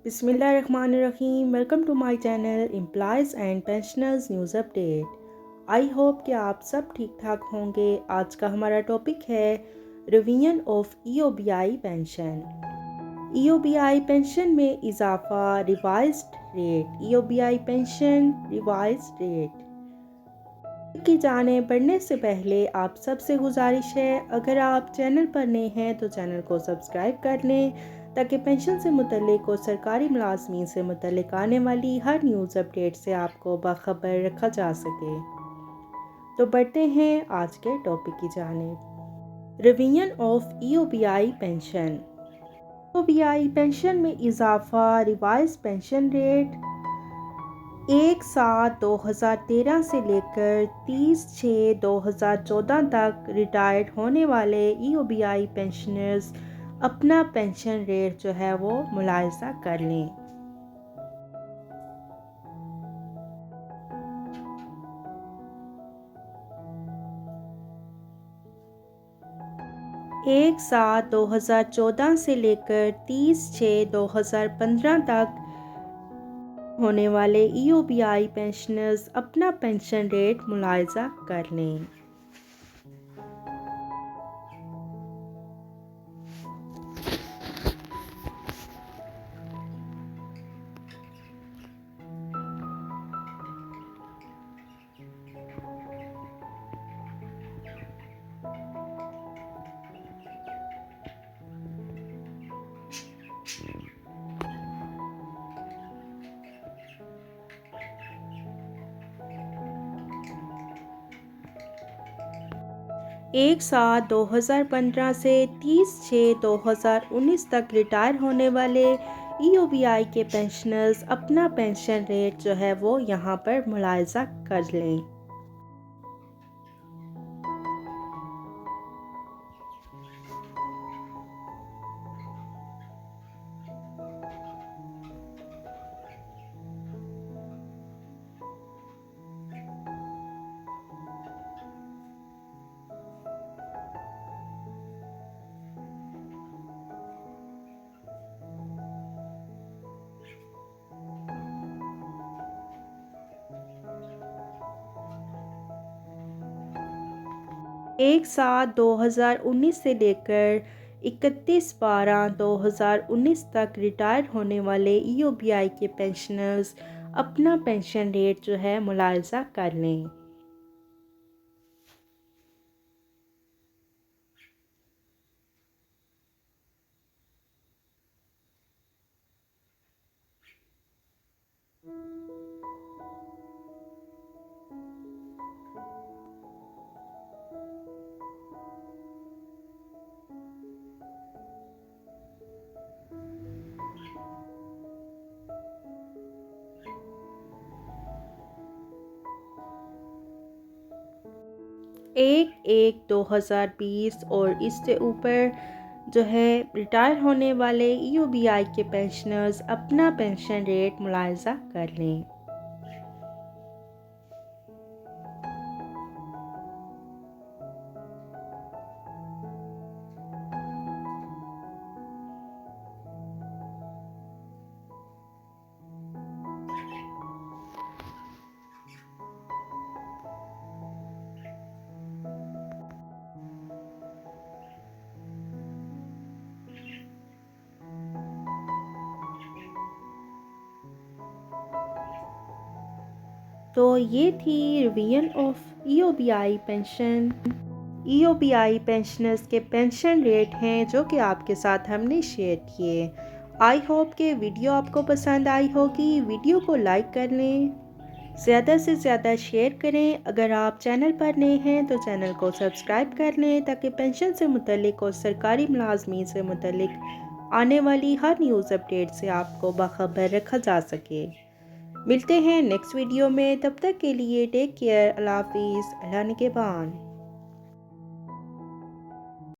बिस्मिल्लाहिर्रहमानिर्रहीम। Welcome to my channel employees and pensioners news update. I hope कि आप सब ठीक ठाक होंगे। आज का हमारा टॉपिक है revision of EOBI pension. EOBI pension में इजाफा, revised rate. EOBI pension revised rate की जाने बढ़ने से पहले आप सबसे गुजारिश है, अगर आप चैनल पर नए हैं तो चैनल को सब्सक्राइब कर लें ताकि पेंशन से मुतल्लिक और सरकारी मुलाजमीन से मुतल्लिक आने वाली हर न्यूज़ अपडेट से आपको बाखबर रखा जा सके। तो बढ़ते हैं आज के टॉपिक की जानिब। Revision of EOBI pension. EOBI pension में इजाफा, रिवाइज पेंशन रेट 1/7/2013 से लेकर 30/6/2014 तक रिटायर्ड होने वाले ईओबीआई पेंशनर्स अपना पेंशन रेट जो है वो मुलाहिजा कर लें। एक 7/2014 से लेकर 30/6/2015 तक होने वाले ईओबीआई पेंशनर्स अपना पेंशन रेट मुलाहिजा कर लें। एक 7/2015 से 30/6/2019 तक रिटायर होने वाले ईओबीआई के पेंशनर्स अपना पेंशन रेट जो है वो यहाँ पर मुलाहिजा कर लें। एक 7/2019 से लेकर 31/12/2019 तक रिटायर होने वाले ईओबीआई के पेंशनर्स अपना पेंशन रेट जो है मुलाहिजा कर लें। एक 1/2020 और इससे ऊपर जो है रिटायर होने वाले ईओबीआई के पेंशनर्स अपना पेंशन रेट मुलाहिजा कर लें। तो ये थी revision of EOBI pension. EOBI pensioners के पेंशन रेट हैं जो कि आपके साथ हमने शेयर किए। आई होप कि वीडियो आपको पसंद आई होगी। वीडियो को लाइक कर लें, ज़्यादा से ज़्यादा शेयर करें। अगर आप चैनल पर नए हैं तो चैनल को सब्सक्राइब कर लें ताकि पेंशन से मुतल्लिक और सरकारी मुलाजमीन से मुतल्लिक आने वाली हर न्यूज़ अपडेट से आपको बाखबर रखा जा सके। मिलते हैं नेक्स्ट वीडियो में, तब तक के लिए टेक केयर। अल्लाह हाफिज़। अल्लाह निगहबान।